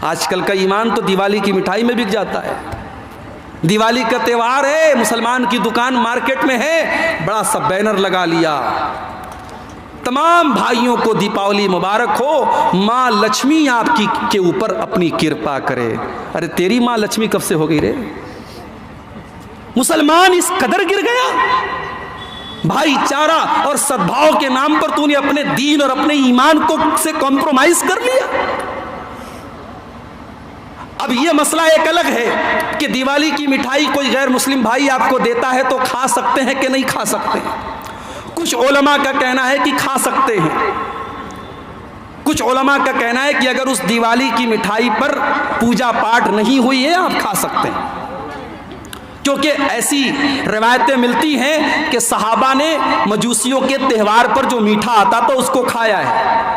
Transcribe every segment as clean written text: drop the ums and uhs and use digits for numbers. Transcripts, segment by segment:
आजकल का ईमान तो दिवाली की मिठाई में बिक जाता है। दिवाली का त्यौहार है, मुसलमान की दुकान मार्केट में है, बड़ा सा बैनर लगा लिया, तमाम भाइयों को दीपावली मुबारक हो, माँ लक्ष्मी आपकी के ऊपर अपनी कृपा करे। अरे तेरी माँ लक्ष्मी कब से हो गई रे? मुसलमान इस कदर गिर गया, भाईचारा और सद्भाव के नाम पर तूने अपने दीन और अपने ईमान को से कॉम्प्रोमाइज कर लिया। अब यह मसला एक अलग है कि दिवाली की मिठाई कोई गैर मुस्लिम भाई आपको देता है तो खा सकते हैं कि नहीं खा सकते हैं। कुछ उलमा का कहना है कि खा सकते हैं, कुछ उलमा का कहना है कि अगर उस दिवाली की मिठाई पर पूजा पाठ नहीं हुई है आप खा सकते हैं, क्योंकि ऐसी रिवायतें मिलती हैं कि सहाबा ने मजूसियों के त्यौहार पर जो मीठा आता था उसको खाया है।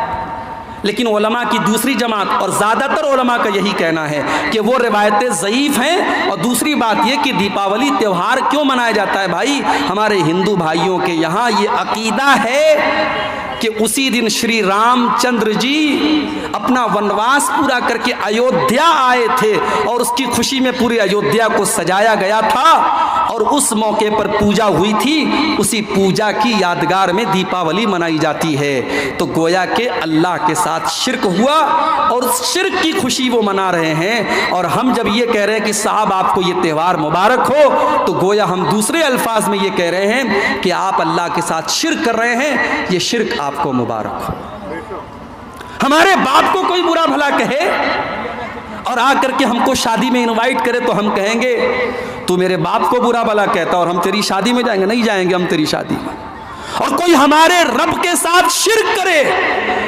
लेकिन उलमा की दूसरी जमात और ज़्यादातर उलमा का यही कहना है कि वो रिवायतें ज़ईफ़ हैं। और दूसरी बात ये कि दीपावली त्यौहार क्यों मनाया जाता है भाई? हमारे हिंदू भाइयों के यहाँ ये अकीदा है कि उसी दिन श्री रामचंद्र जी अपना वनवास पूरा करके अयोध्या आए थे और उसकी खुशी में पूरी अयोध्या को सजाया गया था और उस मौके पर पूजा हुई थी। उसी पूजा की यादगार में दीपावली मनाई जाती है। तो गोया के अल्लाह के साथ शिर्क हुआ और उस शिर्क की खुशी वो मना रहे हैं। और हम जब ये कह रहे हैं कि साहब आपको ये त्यौहार मुबारक हो, तो गोया हम दूसरे अल्फाज में ये कह रहे हैं कि आप अल्लाह के साथ शिर्क कर रहे हैं, ये शिर्क आपको मुबारक हो। हमारे बाप को कोई बुरा भला कहे और आकर के हमको शादी में इनवाइट करे तो हम कहेंगे तू मेरे बाप को बुरा भला कहता और हम तेरी शादी में जाएंगे? नहीं जाएंगे हम तेरी शादी में। और कोई हमारे रब के साथ शिर्क करे,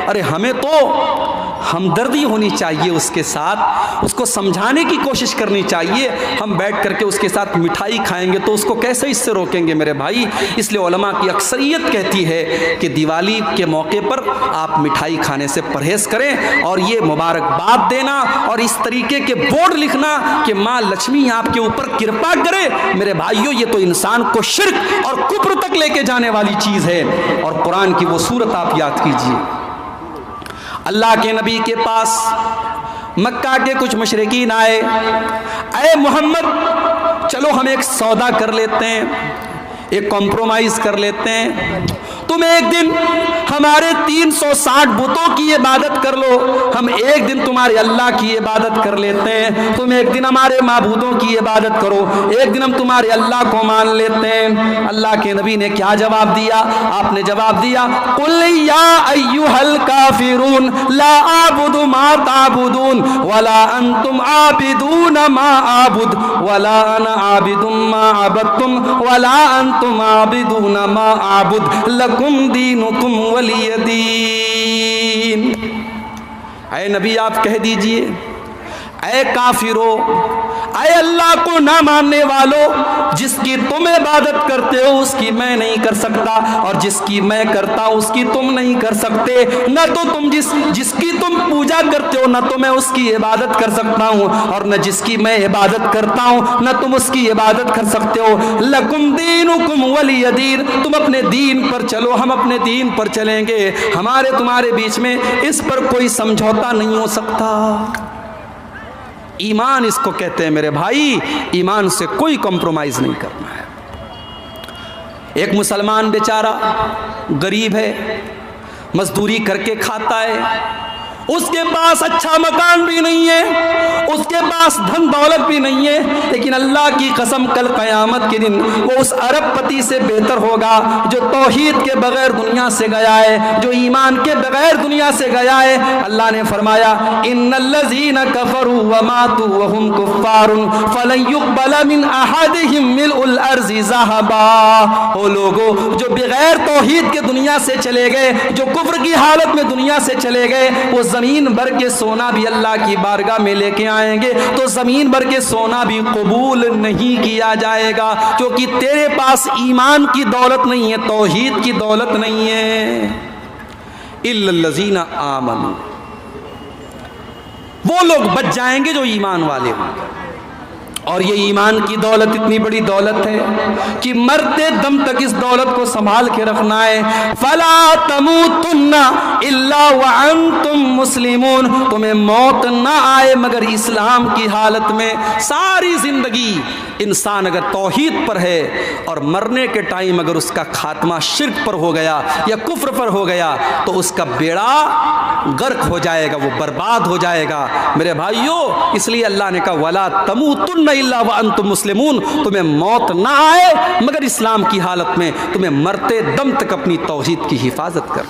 अरे हमें तो हमदर्दी होनी चाहिए उसके साथ, उसको समझाने की कोशिश करनी चाहिए। हम बैठ करके उसके साथ मिठाई खाएंगे तो उसको कैसे इससे रोकेंगे मेरे भाई? इसलिए उलमा की अक्सरियत कहती है कि दिवाली के मौके पर आप मिठाई खाने से परहेज करें और ये मुबारकबाद देना और इस तरीके के बोर्ड लिखना कि माँ लक्ष्मी आपके ऊपर कृपा करे, मेरे भाइयों ये तो इंसान को शिर्क और कुफ्र तक लेके जाने वाली चीज़ है। और कुरान की वो सूरत आप याद कीजिए, अल्लाह के नबी के पास मक्का के कुछ मुशरिकीन आए, अरे मोहम्मद चलो हम एक सौदा कर लेते हैं, एक कॉम्प्रोमाइज कर लेते हैं, तुम एक दिन हमारे 360 बुतों की इबादत कर लो, हम एक दिन तुम्हारे अल्लाह की इबादत कर लेते हैं, तुम एक दिन हमारे माबूदों की इबादत करो, एक दिन हम तुम्हारे अल्लाह को मान लेते हैं। अल्लाह के नबी ने क्या जवाब दिया? आपने जवाब दिया, कुल या अय्युहल काफिरून ला आबुदु मा ताबुदून वला अंतुम आबिदून मा आबुद वला अना आबिदुम मा अबदतुम वला अंतुम आबिदून मा आबुद लकुम दीनुकुम वलिय दीन। ऐ नबी आप कह दीजिए, ऐ काफिरो, ऐ अल्लाह को ना मानने वालों, जिसकी तुम इबादत करते हो उसकी मैं नहीं कर सकता और जिसकी मैं करता हूं उसकी तुम नहीं कर सकते। न तो तुम जिसकी तुम पूजा करते हो न तो मैं उसकी इबादत कर सकता हूं और न जिसकी मैं इबादत करता हूं न तुम उसकी इबादत कर सकते हो। लकुम दीनुकुम वलिय दीन, तुम अपने दीन पर चलो, हम अपने दीन पर चलेंगे, हमारे तुम्हारे बीच में इस पर कोई समझौता नहीं हो सकता। ईमान इसको कहते हैं मेरे भाई, ईमान से कोई कॉम्प्रोमाइज नहीं करना है। एक मुसलमान बेचारा गरीब है, मजदूरी करके खाता है, उसके पास अच्छा मकान भी नहीं है, उसके पास धन दौलत भी नहीं है, लेकिन अल्लाह की कसम कल क़यामत के दिन वो उस अरबपति से बेहतर होगा जो तौहीद के बगैर दुनिया से गया है, जो ईमान के बगैर दुनिया से गया है। अल्लाह ने फरमाया, इन्नल्लज़ीना कफ़रू व मातू व हुम कुफ़्फ़ारुन फ़लन युक़बल मिन अहदिहिम मिल्उल अर्ज़ि ज़हबा। वो लोगों जो बगैर तौहीद के दुनिया से चले गए, जो कुफ्र की हालत में दुनिया से चले गए, वो ज़मीन भर के सोना भी अल्लाह की बारगाह में लेके आएंगे तो ज़मीन भर के सोना भी कबूल नहीं किया जाएगा, क्योंकि तेरे पास ईमान की दौलत नहीं है, तौहीद की दौलत नहीं है। इल्लल्लज़ीना आमनू, वो लोग बच जाएंगे जो ईमान वाले होंगे। और ये ईमान की दौलत इतनी बड़ी दौलत है कि मरते दम तक इस दौलत को संभाल के रखना है। फला तमूतुन्ना इल्ला व अंतुम मुस्लिमून, तुम्हें मौत ना आए मगर इस्लाम की हालत में। सारी जिंदगी इंसान अगर तौहीद पर है और मरने के टाइम अगर उसका खात्मा शिर्क पर हो गया या कुफ्र पर हो गया तो उसका बेड़ा गर्क हो जाएगा, वो बर्बाद हो जाएगा मेरे भाइयों। इसलिए अल्लाह ने कहा वला तमूतुन्ना इल्ला व अंतुम मुस्लिमून, तुम्हें मौत ना आए मगर इस्लाम की हालत में, तुम्हें मरते दम तक अपनी तौहीद की हिफाजत कर।